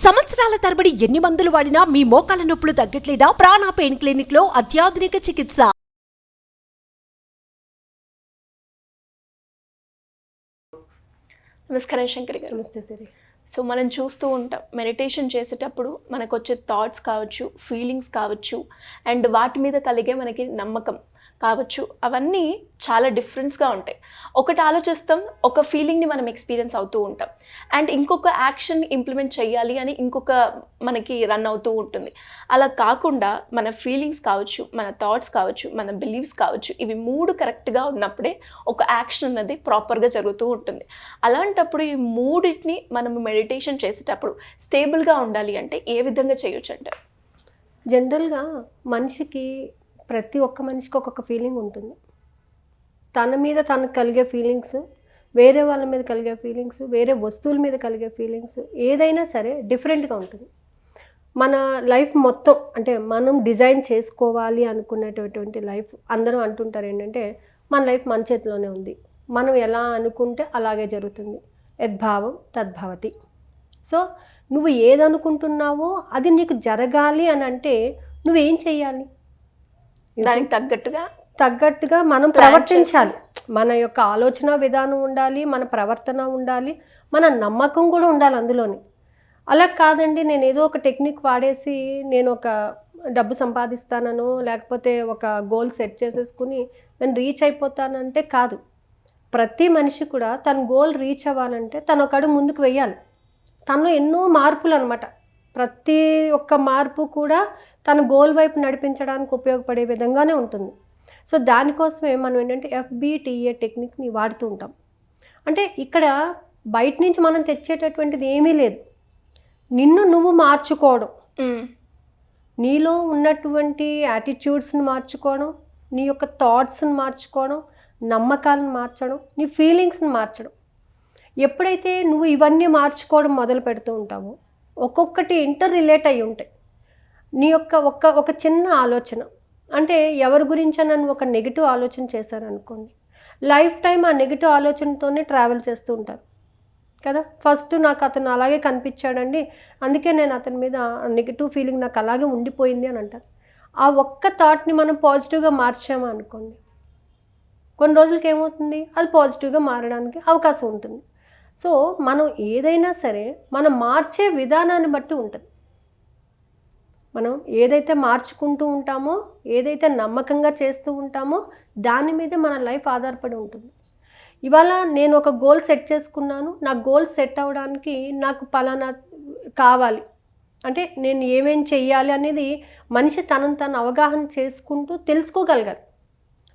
సంవత్సరాల తరబడి ఎన్ని మందులు వాడినా మీ మోకాల నొప్పులు తగ్గట్లేదా? ప్రాణ పెయిన్ క్లినిక్ లో అత్యాధునిక చికిత్స. నమస్కారం శంకరి గారు. నమస్తే సరే. సో మనం చూస్తూ ఉంటాం మెడిటేషన్ చేసేటప్పుడు మనకు వచ్చే థాట్స్ కావచ్చు, ఫీలింగ్స్ కావచ్చు, అండ్ వాటి మీద కలిగే మనకి నమ్మకం కావచ్చు, అవన్నీ చాలా డిఫరెన్స్గా ఉంటాయి. ఒకటి ఆలోచిస్తాం, ఒక ఫీలింగ్ని మనం ఎక్స్పీరియన్స్ అవుతూ ఉంటాం, అండ్ ఇంకొక యాక్షన్ ఇంప్లిమెంట్ చేయాలి అని ఇంకొక మనకి రన్ అవుతూ ఉంటుంది. అలా కాకుండా మన ఫీలింగ్స్ కావచ్చు, మన థాట్స్ కావచ్చు, మన బిలీవ్స్ కావచ్చు, ఇవి మూడు కరెక్ట్గా ఉన్నప్పుడే ఒక యాక్షన్ అన్నది ప్రాపర్గా జరుగుతూ ఉంటుంది. అలాంటప్పుడు ఈ మూడింటిని మనం మెడిటేషన్ చేసేటప్పుడు స్టేబుల్గా ఉండాలి అంటే ఏ విధంగా చేయొచ్చు అంటారు? జనరల్గా మనిషికి ప్రతి ఒక్క మనిషికి ఒక్కొక్క ఫీలింగ్ ఉంటుంది. తన మీద తనకు కలిగే ఫీలింగ్స్, వేరే వాళ్ళ మీద కలిగే ఫీలింగ్స్, వేరే వస్తువుల మీద కలిగే ఫీలింగ్స్, ఏదైనా సరే డిఫరెంట్గా ఉంటుంది. మన లైఫ్ మొత్తం అంటే మనం డిజైన్ చేసుకోవాలి అనుకునేటటువంటి లైఫ్, అందరూ అంటుంటారు ఏంటంటే మన లైఫ్ మన చేతిలోనే ఉంది, మనం ఎలా అనుకుంటే అలాగే జరుగుతుంది, యద్భావం తద్భవతి. సో నువ్వు ఏదనుకుంటున్నావో అది నీకు జరగాలి అని అంటే నువ్వేం చెయ్యాలి? దానికి తగ్గట్టుగా మనం ప్రవర్తించాలి. మన యొక్క ఆలోచన విధానం ఉండాలి, మన ప్రవర్తన ఉండాలి, మన నమ్మకం కూడా ఉండాలి అందులోని. అలా కాదండి, నేను ఏదో ఒక టెక్నిక్ వాడేసి నేను ఒక డబ్బు సంపాదిస్తానను, లేకపోతే ఒక గోల్ సెట్ చేసేసుకుని నేను రీచ్ అయిపోతానంటే కాదు. ప్రతి మనిషి కూడా తన గోల్ రీచ్ అవ్వాలంటే తను ఒక అడుగు ముందుకు వెయ్యాలి. తనలో ఎన్నో మార్పులు అనమాట. ప్రతి ఒక్క మార్పు కూడా తన గోల్ వైపు నడిపించడానికి ఉపయోగపడే విధంగానే ఉంటుంది. సో దానికోసమే మనం ఏంటంటే FBTA టెక్నిక్ని వాడుతూ ఉంటాం. అంటే ఇక్కడ బయట నుంచి మనం తెచ్చేటటువంటిది ఏమీ లేదు, నిన్ను నువ్వు మార్చుకోవడం, నీలో ఉన్నటువంటి యాటిట్యూడ్స్ని మార్చుకోవడం, నీ యొక్క థాట్స్ని మార్చుకోవడం, నమ్మకాలను మార్చడం, నీ ఫీలింగ్స్ని మార్చడం. ఎప్పుడైతే నువ్వు ఇవన్నీ మార్చుకోవడం మొదలు పెడుతూ ఉంటావో ఒక్కొక్కటి ఇంటర్ రిలేట్ అయి ఉంటాయి. నీ యొక్క ఒక చిన్న ఆలోచన అంటే ఎవరి గురించైనా నువ్వు ఒక నెగిటివ్ ఆలోచన చేశారనుకోండి, లైఫ్ టైం ఆ నెగిటివ్ ఆలోచనతోనే ట్రావెల్ చేస్తూ ఉంటారు కదా. ఫస్ట్ నాకు అతను అలాగే కనిపించాడండి, అందుకే నేను అతని మీద నెగిటివ్ ఫీలింగ్ నాకు అలాగే ఉండిపోయింది అని అంటారు. ఆ ఒక్క థాట్ని మనం పాజిటివ్గా మార్చామా అనుకోండి, కొన్ని రోజులకి ఏమవుతుంది, అది పాజిటివ్గా మారడానికి అవకాశం ఉంటుంది. సో మనం ఏదైనా సరే మనం మార్చే విధానాన్ని బట్టి ఉంటుంది. మనం ఏదైతే మార్చుకుంటూ ఉంటామో, ఏదైతే నమ్మకంగా చేస్తూ ఉంటామో దాని మీద మన లైఫ్ ఆధారపడి ఉంటుంది. ఇవాళ నేను ఒక గోల్ సెట్ చేసుకున్నాను, నా గోల్ సెట్ అవ్వడానికి నాకు పలానా కావాలి అంటే నేను ఏమేం చెయ్యాలి అనేది మనిషి తనను తను అవగాహన చేసుకుంటూ తెలుసుకోగలగాలి.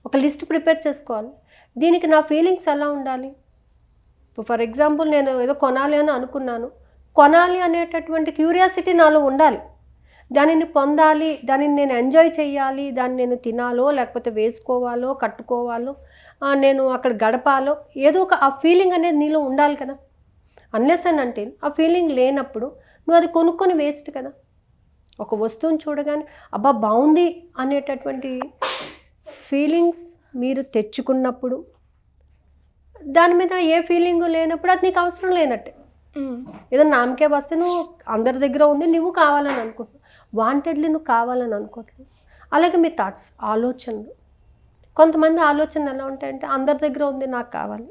ఒక లిస్ట్ ప్రిపేర్ చేసుకోవాలి. దీనికి నా ఫీలింగ్స్ ఎలా ఉండాలి? ఫర్ ఎగ్జాంపుల్ నేను ఏదో కొనాలి అని అనుకున్నాను, కొనాలి అనేటటువంటి క్యూరియాసిటీ నాలో ఉండాలి. దానిని పొందాలి, దానిని నేను ఎంజాయ్ చేయాలి, దాన్ని నేను తినాలో లేకపోతే వేసుకోవాలో కట్టుకోవాలో, నేను అక్కడ గడపాలో, ఏదో ఒక ఆ ఫీలింగ్ అనేది నీలో ఉండాలి కదా. అన్లెస్ అని అంటే ఆ ఫీలింగ్ లేనప్పుడు నువ్వు అది కొనుక్కొని వేస్ట్ కదా. ఒక వస్తువుని చూడగానే అబ్బా బాగుంది అనేటటువంటి ఫీలింగ్స్ మీరు తెచ్చుకున్నప్పుడు, దాని మీద ఏ ఫీలింగ్ లేనప్పుడు అది నీకు అవసరం లేనట్టే. ఏదో నామకే వస్తే నువ్వు అందరి దగ్గర ఉంది, నువ్వు కావాలని అనుకుంటున్నావు, వాంటెడ్లీ నువ్వు కావాలని అనుకోవట్లేదు. అలాగే మీ థాట్స్, ఆలోచనలు, కొంతమంది ఆలోచనలు ఎలా ఉంటాయంటే అందరి దగ్గర ఉంది నాకు కావాలి,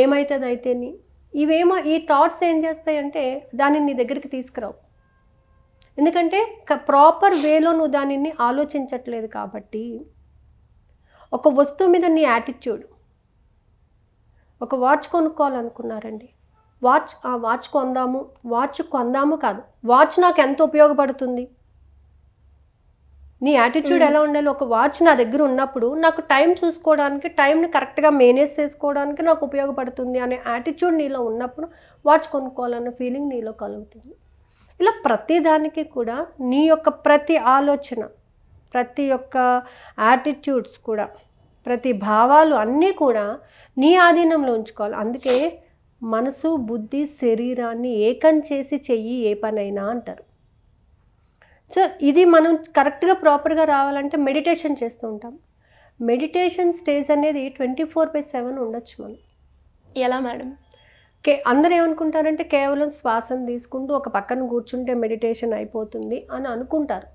ఏమవుతుంది అయితేని, ఇవేమో ఈ థాట్స్ ఏం చేస్తాయంటే దానిని నీ దగ్గరికి తీసుకురావు. ఎందుకంటే ప్రాపర్ వేలో నువ్వు దానిని ఆలోచించట్లేదు కాబట్టి. ఒక వస్తువు మీద నీ యాటిట్యూడ్, ఒక వాచ్ కొనుక్కోవాలనుకున్నారండి, వాచ్ కొందాము కాదు, వాచ్ నాకు ఎంత ఉపయోగపడుతుంది, నీ యాటిట్యూడ్ ఎలా ఉండాలి? ఒక వాచ్ నా దగ్గర ఉన్నప్పుడు నాకు టైం చూసుకోవడానికి, టైంని కరెక్ట్గా మేనేజ్ చేసుకోవడానికి నాకు ఉపయోగపడుతుంది అనే యాటిట్యూడ్ నీలో ఉన్నప్పుడు వాచ్ కొనుక్కోవాలన్న ఫీలింగ్ నీలో కలుగుతుంది. ఇలా ప్రతిదానికి కూడా నీ యొక్క ప్రతి ఆలోచన, ప్రతి ఒక్క యాటిట్యూడ్స్ కూడా, ప్రతి భావాలు అన్నీ కూడా నీ ఆధీనంలో ఉంచుకోవాలి. అందుకే మనసు, బుద్ధి, శరీరాన్ని ఏకం చేసి చెయ్యి ఏ పనైనా అంటారు. సో ఇది మనం కరెక్ట్గా ప్రాపర్గా రావాలంటే మెడిటేషన్ చేస్తూ ఉంటాం. మెడిటేషన్ స్టేజ్ అనేది 24/7 ఉండొచ్చు మనం. ఎలా మేడం? అందరూ ఏమనుకుంటారంటే కేవలం శ్వాసను తీసుకుంటూ ఒక పక్కన కూర్చుంటే మెడిటేషన్ అయిపోతుంది అని అనుకుంటారు.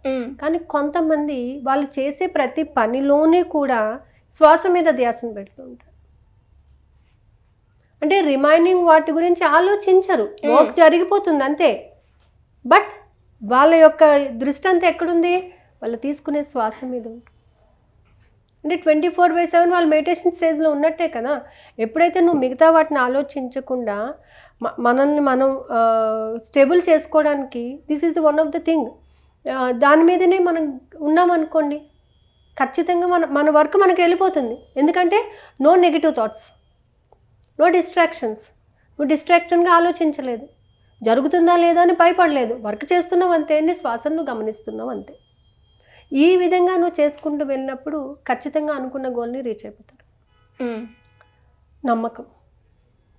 కానీ కొంతమంది వాళ్ళు చేసే ప్రతి పనిలోనే కూడా శ్వాస మీద ధ్యాసను పెడుతూ ఉంటారు. అంటే రిమైనింగ్ వాటి గురించి ఆలోచించరు, వర్క్ జరిగిపోతుంది అంతే. బట్ వాళ్ళ యొక్క దృష్టి అంతా ఎక్కడుంది? వాళ్ళు తీసుకునే శ్వాస మీద ఉంటుంది. అంటే 24/7 వాళ్ళు మెడిటేషన్ స్టేజ్లో ఉన్నట్టే కదా. ఎప్పుడైతే నువ్వు మిగతా వాటిని ఆలోచించకుండా మనల్ని మనం స్టేబుల్ చేసుకోవడానికి this is the one of the thing. దాని మీదనే మనం ఉన్నామనుకోండి, ఖచ్చితంగా మన వర్క్ మనకి వెళ్ళిపోతుంది. ఎందుకంటే no negative thoughts, no distractions. నువ్వు డిస్ట్రాక్షన్గా ఆలోచించలేదు, జరుగుతుందా లేదా అని భయపడలేదు, వర్క్ చేస్తున్నావు అంతే, నీ శ్వాసను గమనిస్తున్నావు అంతే. ఈ విధంగా నువ్వు చేసుకుంటూ వెళ్ళినప్పుడు ఖచ్చితంగా అనుకున్న గోల్ని రీచ్ అయిపోతారు. నమ్మకం.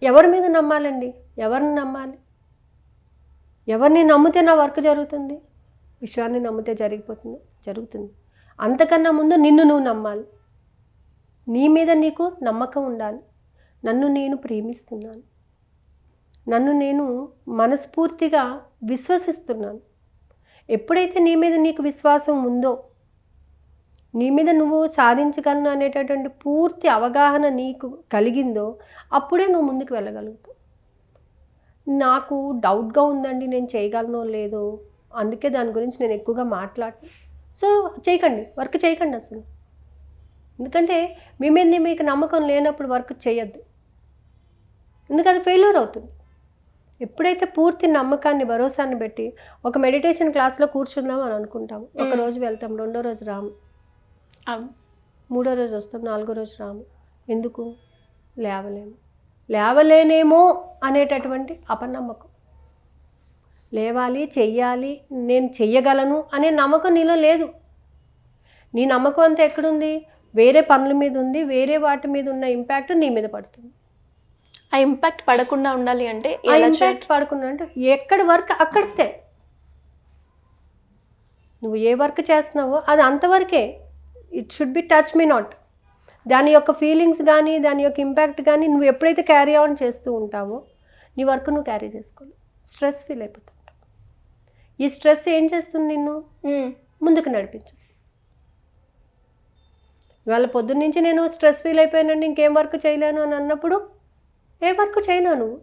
ఎవరి మీద నమ్మాలండి? ఎవరిని నమ్మాలి? ఎవరిని నమ్మితే నా వర్క్ జరుగుతుంది? విశ్వాన్ని నమ్మితే జరుగుతుంది. అంతకన్నా ముందు నిన్ను నువ్వు నమ్మాలి. నీ మీద నీకు నమ్మకం ఉండాలి. నన్ను నేను ప్రేమిస్తున్నాను, నన్ను నేను మనస్ఫూర్తిగా విశ్వసిస్తున్నాను. ఎప్పుడైతే నీ మీద నీకు విశ్వాసం ఉందో, నీ మీద నువ్వు సాధించగలను అనేటటువంటి పూర్తి అవగాహన నీకు కలిగిందో, అప్పుడే నువ్వు ముందుకు వెళ్ళగలుగుతావు. నాకు డౌట్గా ఉందండి, నేను చేయగలనో లేదో, అందుకే దాని గురించి నేను ఎక్కువగా మాట్లాడను. సో చేయకండి, వర్క్ చేయకండి అసలు. ఎందుకంటే మీ మీద మీకు నమ్మకం లేనప్పుడు వర్క్ చేయొద్దు, ఎందుకంటే ఫెయిల్యూర్ అవుతుంది. ఎప్పుడైతే పూర్తి నమ్మకాన్ని, భరోసాన్ని పెట్టి ఒక మెడిటేషన్ క్లాస్లో కూర్చున్నాం అని అనుకుంటాము, ఒక రోజు వెళ్తాం, రెండో రోజు రాము, మూడో రోజు వస్తాం, నాలుగో రోజు రాము. ఎందుకు? లేవలేనేమో అనేటటువంటి అపనమ్మకం. లేవాలి, చెయ్యాలి, నేను చెయ్యగలను అనే నమ్మకం నీలో లేదు. నీ నమ్మకం అంతా ఎక్కడుంది? వేరే పనుల మీద ఉంది, వేరే వాటి మీద ఉన్న ఇంపాక్ట్ నీ మీద పడుతుంది. ఆ ఇంపాక్ట్ పడకుండా ఉండాలి అంటే, ఇంపాక్ట్ పడకుండా అంటే ఎక్కడి వర్క్ అక్కడితే. నువ్వు ఏ వర్క్ చేస్తున్నావో అది అంతవరకే. It should be touch me not. దాని యొక్క ఫీలింగ్స్ కానీ, దాని యొక్క ఇంపాక్ట్ కానీ నువ్వు ఎప్పుడైతే క్యారీ ఆన్ చేస్తూ ఉంటావో నీ వర్క్ నువ్వు క్యారీ చేసుకోవాలి. స్ట్రెస్ ఫీల్ అయిపోతుంటావు. ఈ స్ట్రెస్ ఏం చేస్తుంది? నిన్ను ముందుకు నడిపించు. ఇవాళ పొద్దున్న నుంచి నేను స్ట్రెస్ ఫీల్ అయిపోయానండి, ఇంకేం వర్క్ చేయలేను అని అన్నప్పుడు ఏ వర్క్ చేయను నువ్వు.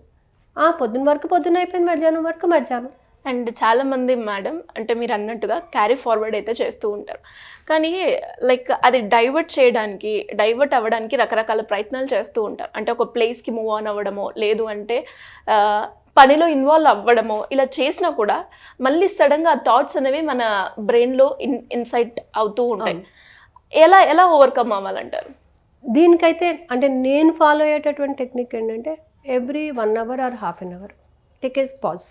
పొద్దున్న వర్క్ పొద్దున్న అయిపోయింది, మధ్యాహ్నం వర్క్ మధ్యాహ్నం. అండ్ చాలామంది మేడం, అంటే మీరు అన్నట్టుగా క్యారీ ఫార్వర్డ్ అయితే చేస్తూ ఉంటారు, కానీ లైక్ అది డైవర్ట్ అవ్వడానికి రకరకాల ప్రయత్నాలు చేస్తూ ఉంటారు. అంటే ఒక ప్లేస్కి మూవ్ ఆన్ అవ్వడమో, లేదు అంటే పనిలో ఇన్వాల్వ్ అవ్వడమో, ఇలా చేసినా కూడా మళ్ళీ సడన్గా ఆ థాట్స్ అనేవి మన బ్రెయిన్లో ఇన్సైట్ అవుతూ ఉంటాయి. ఎలా ఓవర్కమ్ అవ్వాలంటారు? దీనికైతే అంటే నేను ఫాలో అయ్యేటటువంటి టెక్నిక్ ఏంటంటే, every 1 hour or half an hour take a pause.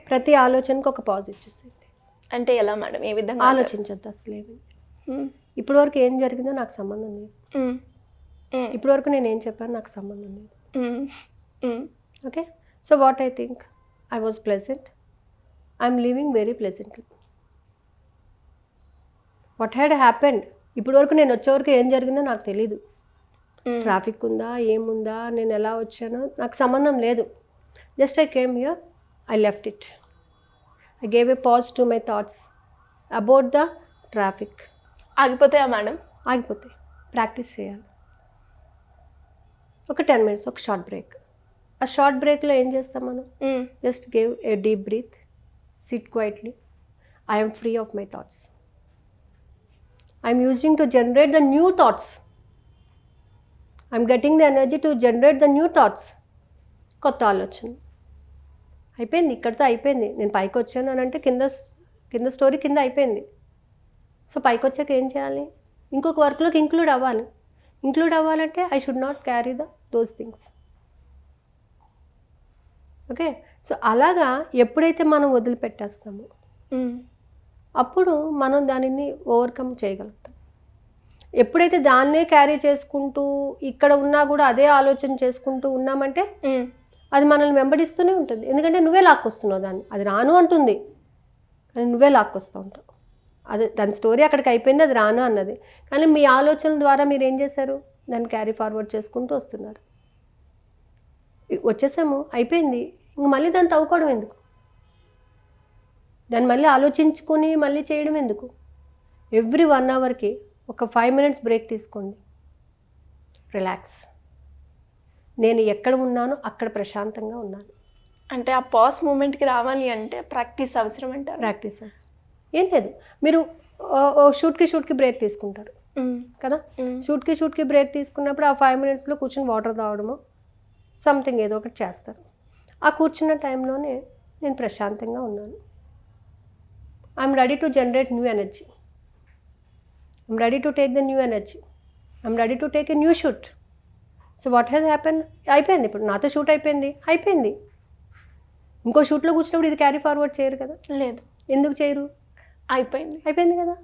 ప్రతి ఆలోచనకు ఒక పాజ్ ఇచ్చేసేయండి. అంటే ఎలా మేడం? ఏ విధంగా? ఆలోచించద్దు అసలు ఏమి. ఇప్పటి వరకు ఏం జరిగిందో నాకు సంబంధం లేదు. ఇప్పటి వరకు నేను ఏం చెప్పాను నాకు సంబంధం లేదు. Okay, so what I think, I was pleasant, I'm living very pleasantly. What had happened, ఇప్పటి వరకు నేను వచ్చే వరకు ఏం జరిగిందో నాకు తెలీదు. ట్రాఫిక్ ఉందా, ఏముందా, నేను ఎలా వచ్చానో నాకు సంబంధం లేదు. Just I came here, I left it, I gave a pause to my thoughts about the traffic. ఆగిపోతాయా మేడం? ఆగిపోతాయి. ప్రాక్టీస్ చేయాలి. ఒక 10 minutes, ఒక షార్ట్ బ్రేక్. ఆ షార్ట్ బ్రేక్లో ఏం చేస్తాం మనం? Just give a deep breath, sit quietly, I'm free of my thoughts. I'm using to generate the new thoughts. I'm getting the energy to generate the new thoughts. కొత్త ఆలోచన. అయిపోయింది, ఇక్కడితో అయిపోయింది. నేను పైకి వచ్చాను అని అంటే కింద స్టోరీ కింద అయిపోయింది. సో పైకి వచ్చాక ఏం చేయాలి? ఇంకొక వర్క్లోకి ఇంక్లూడ్ అవ్వాలంటే I should not carry those things. Okay, so అలాగా ఎప్పుడైతే మనం వదిలిపెట్టేస్తామో అప్పుడు మనం దానిని ఓవర్కమ్ చేయగలుగుతాం. ఎప్పుడైతే దాన్నే క్యారీ చేసుకుంటూ ఇక్కడ ఉన్నా కూడా అదే ఆలోచన చేసుకుంటూ ఉన్నామంటే అది మనల్ని వెంబడిస్తూనే ఉంటుంది. ఎందుకంటే నువ్వే లాక్కొస్తున్నావు దాన్ని. అది రాను అంటుంది కానీ నువ్వే లాక్కొస్తూ ఉంటావు. అది దాని స్టోరీ అక్కడికి అయిపోయింది, అది రాను అన్నది. కానీ మీ ఆలోచనల ద్వారా మీరు ఏం చేశారు? దాన్ని క్యారీ ఫార్వర్డ్ చేసుకుంటూ వస్తున్నారు. వచ్చేసాము, అయిపోయింది. ఇంక మళ్ళీ దాన్ని తవ్వుకోవడం ఎందుకు? దాన్ని మళ్ళీ ఆలోచించుకొని మళ్ళీ చేయడం ఎందుకు? ఎవ్రీ 1 అవర్కి ఒక 5 మినిట్స్ బ్రేక్ తీసుకోండి. రిలాక్స్. నేను ఎక్కడ ఉన్నానో అక్కడ ప్రశాంతంగా ఉన్నాను. అంటే ఆ పాస్ మూమెంట్కి రావాలి అంటే ప్రాక్టీస్ అవసరం అంటారు. ప్రాక్టీస్ ఏం లేదు, మీరు షూట్కి బ్రేక్ తీసుకుంటారు కదా. షూట్కి బ్రేక్ తీసుకున్నప్పుడు ఆ 5 మినిట్స్లో కూర్చొని వాటర్ తాగడము, సంథింగ్ ఏదో ఒకటి చేస్తారు. ఆ కూర్చున్న టైంలోనే నేను ప్రశాంతంగా ఉన్నాను. I'm ready to generate new energy. I'm ready to take the new energy. I'm ready to take a new shoot. So what has happen? అయిపోయింది. ఇప్పుడు నాతో షూట్ అయిపోయింది. ఇంకో షూట్లో కూర్చున్నప్పుడు ఇది క్యారీ ఫార్వర్డ్ చేయరు కదా. లేదు. ఎందుకు చేయరు? అయిపోయింది కదా.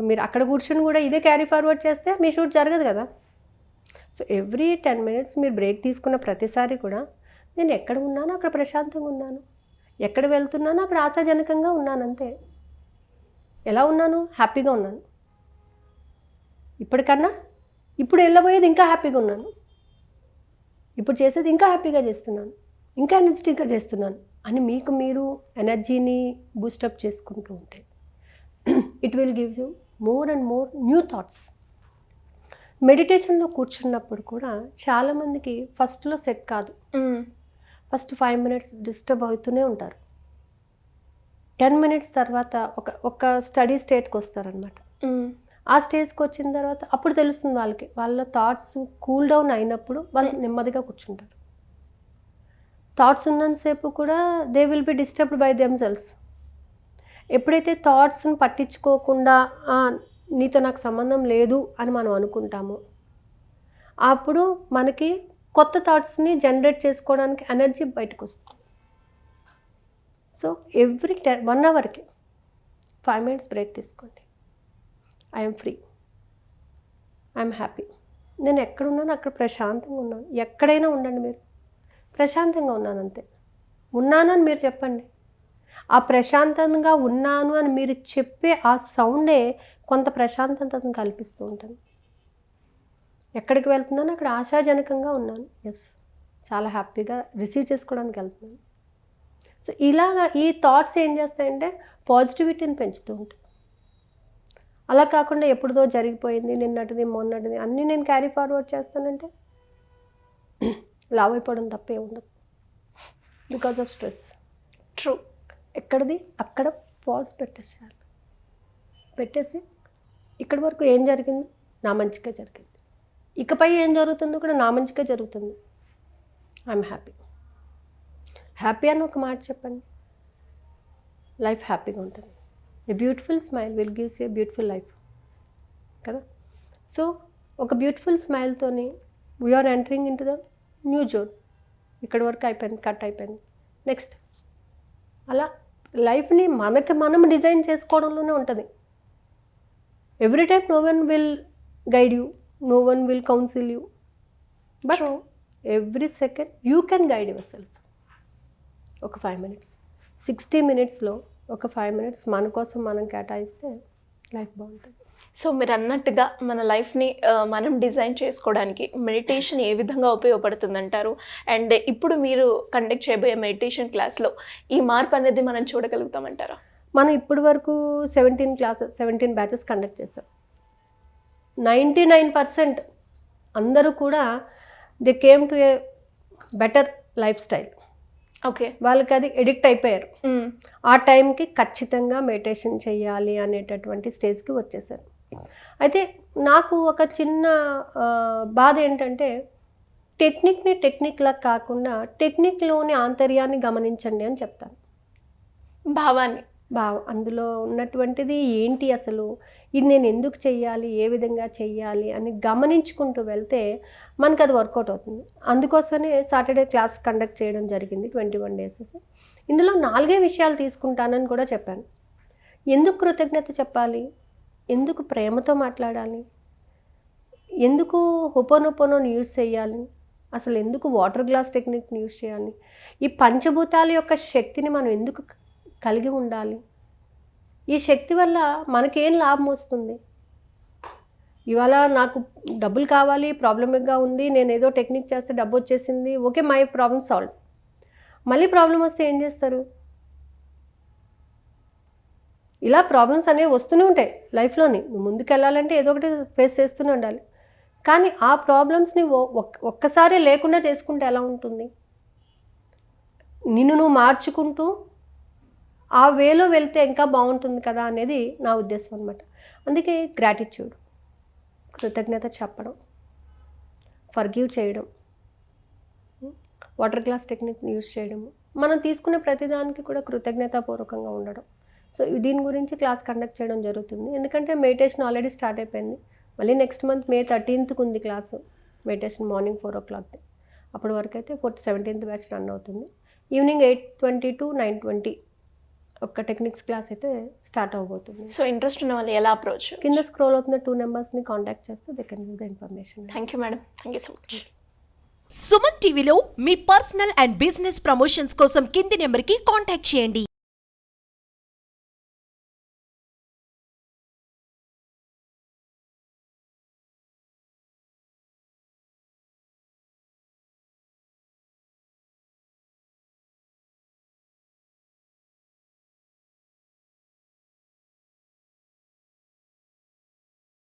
మీరు అక్కడ కూర్చొని కూడా ఇదే క్యారీ ఫార్వర్డ్ చేస్తే మీ షూట్ జరగదు కదా. సో ఎవ్రీ 10 మినిట్స్ మీరు బ్రేక్ తీసుకున్న ప్రతిసారి కూడా నేను ఎక్కడ ఉన్నానో అక్కడ ప్రశాంతంగా ఉన్నాను, ఎక్కడ వెళ్తున్నానో అక్కడ ఆశాజనకంగా ఉన్నాను, అంతే. ఎలా ఉన్నాను? హ్యాపీగా ఉన్నాను. ఇప్పటికన్నా ఇప్పుడు వెళ్ళబోయేది ఇంకా హ్యాపీగా ఉన్నాను, ఇప్పుడు చేసేది ఇంకా హ్యాపీగా చేస్తున్నాను, ఇంకా ఎనర్జెటిక్గా చేస్తున్నాను అని మీకు మీరు ఎనర్జీని బూస్టప్ చేసుకుంటూ ఉంటే it will give you more and more new thoughts. మెడిటేషన్లో కూర్చున్నప్పుడు కూడా చాలామందికి ఫస్ట్లో సెట్ కాదు. ఫస్ట్ 5 మినిట్స్ డిస్టర్బ్ అవుతూనే ఉంటారు. 10 మినిట్స్ తర్వాత ఒక స్టడీ స్టేట్కి వస్తారనమాట. ఆ స్టేజ్కి వచ్చిన తర్వాత అప్పుడు తెలుస్తుంది వాళ్ళకి, వాళ్ళ థాట్స్ కూల్ డౌన్ అయినప్పుడు వాళ్ళు నెమ్మదిగా కూర్చుంటారు. థాట్స్ ఉన్నంతసేపు కూడా they will be disturbed by themselves. ఎప్పుడైతే థాట్స్ని పట్టించుకోకుండా నీతో నాకు సంబంధం లేదు అని మనం అనుకుంటామో అప్పుడు మనకి కొత్త థాట్స్ని జనరేట్ చేసుకోవడానికి ఎనర్జీ బయటకు వస్తుంది. సో ఎవ్రీ 1 అవర్కి 5 మినిట్స్ బ్రేక్ తీసుకోండి. I'm free, I'm happy. నేను ఎక్కడున్నాను అక్కడ ప్రశాంతంగా ఉన్నాను. ఎక్కడైనా ఉండండి, మీరు ప్రశాంతంగా ఉన్నాను అంతే. ఉన్నాను అని మీరు చెప్పండి. ఆ ప్రశాంతంగా ఉన్నాను అని మీరు చెప్పే ఆ సౌండే కొంత ప్రశాంతతను కల్పిస్తూ ఉంటుంది. ఎక్కడికి వెళ్తున్నాను అక్కడ ఆశాజనకంగా ఉన్నాను, ఎస్, చాలా హ్యాపీగా రిసీవ్ చేసుకోవడానికి వెళ్తున్నాను. సో ఇలాగా ఈ థాట్స్ ఏం చేస్తాయంటే పాజిటివిటీని పెంచుతూ ఉంటాయి. అలా కాకుండా ఎప్పుడుదో జరిగిపోయింది, నిన్నటిది మొన్నటిది అన్నీ నేను క్యారీ ఫార్వర్డ్ చేస్తానంటే లావ్ అయిపోవడం తప్పే ఉండదు. Because of stress. ట్రూ. ఎక్కడిది అక్కడ పాజ్ పెట్టేసేయాలి. పెట్టేసి ఇక్కడి వరకు ఏం జరిగింది నా మంచిగా జరిగింది, ఇకపై ఏం జరుగుతుందో కూడా నా మంచిగా జరుగుతుంది, ఐఎమ్ హ్యాపీ అని ఒక మాట చెప్పండి, లైఫ్ హ్యాపీగా ఉంటుంది. A beautiful smile will gives a beautiful life కదా. సో ఒక బ్యూటిఫుల్ స్మైల్తోని we are entering in to the new zone. ఇక్కడి వరకు అయిపోయింది, కట్ అయిపోయింది, నెక్స్ట్. అలా లైఫ్ని మనం డిజైన్ చేసుకోవడంలోనే ఉంటుంది. Every time no one will guide you, no one will counsel you, but every second you can guide yourself. ఒక 5 మినిట్స్, 60 మినిట్స్లో ఒక 5 మినిట్స్ మన కోసం మనం కేటాయిస్తే లైఫ్ బాగుంటుంది. సో మీరు అన్నట్టుగా మన లైఫ్ని మనం డిజైన్ చేసుకోవడానికి మెడిటేషన్ ఏ విధంగా ఉపయోగపడుతుందంటారు? అండ్ ఇప్పుడు మీరు కండక్ట్ చేయబోయే మెడిటేషన్ క్లాస్లో ఈ మార్పు అనేది మనం చూడగలుగుతామంటారా? మనం ఇప్పటి వరకు 17 బ్యాచెస్ కండక్ట్ చేసాం. 99% అందరూ కూడా they came to A better life style. Okay, వాళ్ళకి అది ఎడిక్ట్ అయిపోయారు. ఆ టైంకి ఖచ్చితంగా మెడిటేషన్ చేయాలి అనేటటువంటి స్టేజ్కి వచ్చేసారు. అయితే నాకు ఒక చిన్న బాధ ఏంటంటే టెక్నిక్ని టెక్నిక్లా కాకుండా టెక్నిక్లోని ఆంతర్యాన్ని గమనించండి అని చెప్తాను. భావాన్ని, అందులో ఉన్నటువంటిది ఏంటి, అసలు ఇది నేను ఎందుకు చెయ్యాలి, ఏ విధంగా చెయ్యాలి అని గమనించుకుంటూ వెళ్తే మనకు అది వర్కౌట్ అవుతుంది. అందుకోసమే సాటర్డే క్లాస్ కండక్ట్ చేయడం జరిగింది 21 డేస్. ఇందులో 4 విషయాలు తీసుకుంటానని కూడా చెప్పాను. ఎందుకు కృతజ్ఞత చెప్పాలి, ఎందుకు ప్రేమతో మాట్లాడాలి, ఎందుకు హోపోనోపోనోని యూజ్ చేయాలి, అసలు ఎందుకు వాటర్ గ్లాస్ టెక్నిక్ని యూజ్ చేయాలి, ఈ పంచభూతాల యొక్క శక్తిని మనం ఎందుకు కలిగి ఉండాలి, ఈ శక్తి వల్ల మనకేం లాభం వస్తుంది, ఇవాళ నాకు డబ్బులు కావాలి, ప్రాబ్లమిక్గా ఉంది, నేను ఏదో టెక్నిక్ చేస్తే డబ్బు వచ్చేసింది, ఓకే మై ప్రాబ్లమ్ సాల్వ్. మళ్ళీ ప్రాబ్లం వస్తే ఏం చేస్తారు? ఇలా ప్రాబ్లమ్స్ అనేవి వస్తూనే ఉంటాయి లైఫ్లోని. నువ్వు ముందుకు వెళ్ళాలంటే ఏదో ఒకటి ఫేస్ చేస్తూనే ఉండాలి. కానీ ఆ ప్రాబ్లమ్స్ని ఒక్కసారి లేకుండా చేసుకుంటే ఎలా ఉంటుంది? నిన్ను నువ్వు మార్చుకుంటూ ఆ వేలో వెళ్తే ఇంకా బాగుంటుంది కదా అనేది నా ఉద్దేశం అనమాట. అందుకే గ్రాటిట్యూడ్, కృతజ్ఞత చెప్పడం, ఫర్గివ్ చేయడం, వాటర్ గ్లాస్ టెక్నిక్ యూజ్ చేయడము, మనం తీసుకునే ప్రతిదానికి కూడా కృతజ్ఞతాపూర్వకంగా ఉండడం. సో దీని గురించి క్లాస్ కండక్ట్ చేయడం జరుగుతుంది. ఎందుకంటే మెడిటేషన్ ఆల్రెడీ స్టార్ట్ అయిపోయింది. మళ్ళీ నెక్స్ట్ మంత్ May 13th ఉంది క్లాసు, మెడిటేషన్ మార్నింగ్ 4 o'clock. అప్పటి వరకు అయితే 17th బ్యాచ్ రన్ అవుతుంది. ఈవినింగ్ 8:20 to 9:20 ఒక టెక్నిక్స్ క్లాస్ అయితే స్టార్ట్ అవబోతుంది. సో ఇంట్రెస్ట్ ఉన్న వాళ్ళు ఎలా అప్రోచ్? కింద స్క్రోల్ అవుతున్న 2 numbers కాంటాక్ట్ చేస్తే they can give the information. Thank you madam, thank you so much. Suman టీవీలో మీ పర్సనల్ అండ్ బిజినెస్ ప్రమోషన్స్ కోసం కింది నెంబర్కి కాంటాక్ట్ చేయండి.